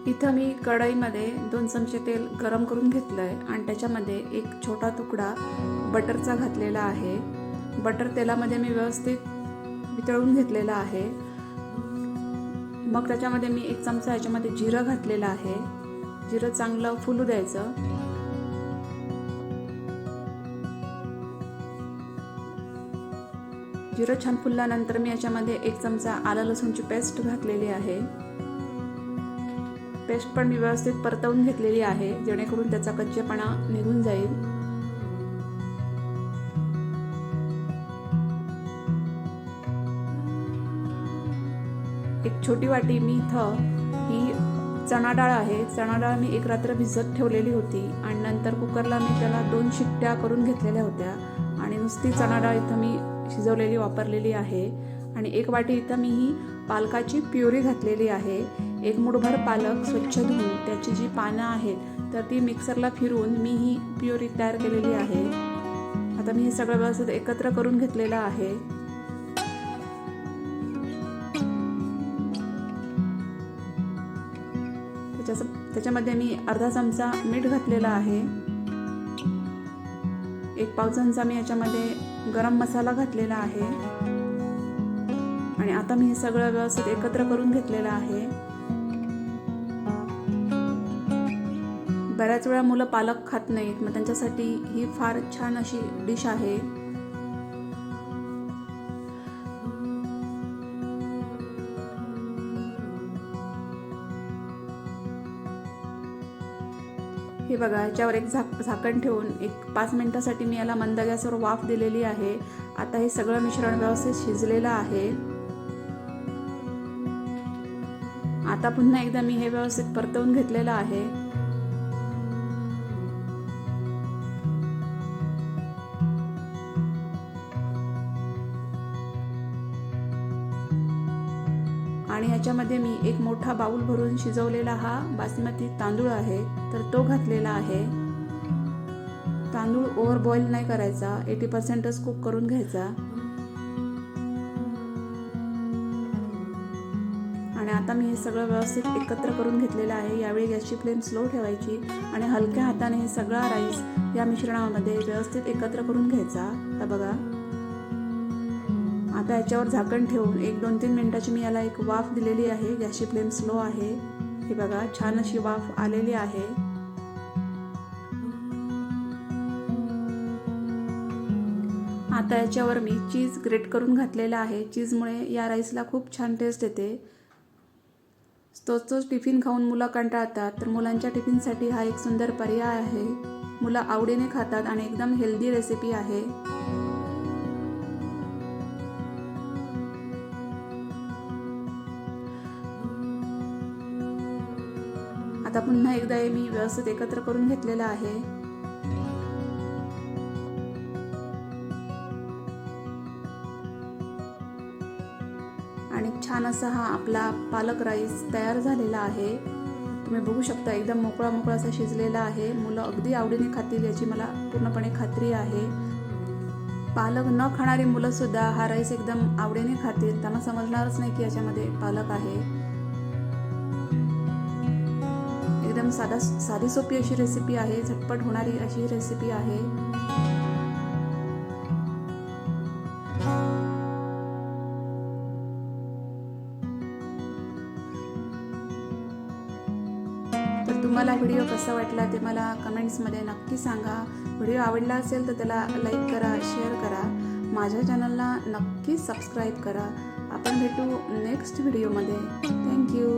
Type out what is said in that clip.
इथं मी कढईमध्ये 2 चमचे तेल गरम करून घेतलं आहे आणि त्याच्यामध्ये एक छोटा तुकडा बटरचा घातलेला आहे। बटर तेलामध्ये मी व्यवस्थित वितळून घेतलेला आहे। मग त्याच्यामध्ये मी 1 चमचा याच्यामध्ये जिरं घातलेलं आहे। जिरं चांगलं फुलू द्यायचं। जिरं छान फुलल्यानंतर मी याच्यामध्ये 1 चमचा आलं लसूणची पेस्ट घातलेली आहे। पेस्ट पण मी व्यवस्थित परतवून घेतलेली आहे जेणेकरून त्याचा कच्चेपणा निघून जाईल। एक छोटी वाटी मी इथं ही चणा डाळ आहे। चणा डाळ मी एक रात्र भिजत ठेवलेली होती आणि नंतर कुकरला मी त्याला 2 शिट्ट्या करून घेतलेल्या होत्या आणि नुसती चणा डाळ इथं मी शिजवलेली वापरलेली आहे। आणि 1 वाटी इथं मी ही पालकाची प्युरी घातलेली आहे। 1 मुठभर पालक स्वच्छ धुवून त्याची जी पानं आहेत तर ती मिक्सरला फिरवून मी ही प्युरी तयार केलेली आहे। आता मी हे सगळं व्यवस्थित एकत्र करून घेतलेलं आहे। त्याच्यामध्ये मी अर्धा चमचा मीठ घातलेला आहे। 1 पाव चमचा मी याच्यामध्ये गरम मसाला घातलेला आहे आणि आता मी हे सगळं व्यवस्थित एकत्र करून घेतलेलं आहे। बऱ्याच वेळा मुलं पालक खात नाहीत, मग त्यांच्यासाठी ही फार छान अशी डिश आहे। हे बघा, याच्यावर एक झाकण ठेवून 5 मिनिटासाठी मी याला मंद गॅसवर वाफ दिलेली आहे। आता हे सगळं मिश्रण व्यवस्थित शिजलेलं आहे। आता पुन्हा एकदा मी हे व्यवस्थित परतवून घेतलेलं आहे। आणि ह्याच्यामध्ये मी 1 मोठा बाउल भरून शिजवलेला हा बासमती तांदूळ आहे तर तो घातलेला आहे। तांदूळ ओव्हर बॉईल नाही करायचा, 80%च कुक करून घ्यायचा। आणि आता मी हे सगळं व्यवस्थित एकत्र करून घेतलेलं आहे। यावेळी गॅसची फ्लेम स्लो ठेवायची आणि हलक्या हाताने हे सगळा राईस या मिश्रणामध्ये व्यवस्थित एकत्र करून घ्यायचा। हा बघा, आता याच्यावर झाकण ठेवून 1-2-3 मिनिटाची मी याला एक वाफ दिलेली आहे। गॅसची फ्लेम स्लो आहे। हे बघा, छान अशी वाफ आलेली आहे। आता याच्यावर मी चीज ग्रेट करून घातलेला आहे। चीजमुळे या राईसला खूप छान टेस्ट येते। तोच टिफिन खाऊन मुलं कंटाळतात, तर मुलांच्या टिफिनसाठी हा एक सुंदर पर्याय आहे। मुलं आवडीने खातात आणि एकदम हेल्दी रेसिपी आहे। आता पुन्हा एकदा हे मी व्यवस्थित एकत्र करून घेतलेलं आहे। आणि छान असा हा आपला पालक राईस तयार झालेला आहे। तुम्ही बघू शकता, एकदम मोकळा मोकळा असा शिजलेला आहे। मुलं अगदी आवडीने खातील याची मला पूर्णपणे खात्री आहे। पालक न खाणारी मुलं सुद्धा हा राईस एकदम आवडीने खातील, त्यांना समजणारच नाही की याच्यामध्ये पालक आहे। एकदम साधी सोपी अशी रेसिपी आहे, झटपट होणारी अशी रेसिपी आहे। तर तुम्हाला व्हिडिओ कसा वाटला ते मला कमेंट्समध्ये नक्की सांगा। व्हिडिओ आवडला असेल तर त्याला लाईक करा, शेअर करा, माझ्या चॅनलला नक्की सबस्क्राईब करा। आपण भेटू नेक्स्ट व्हिडिओमध्ये। थँक्यू।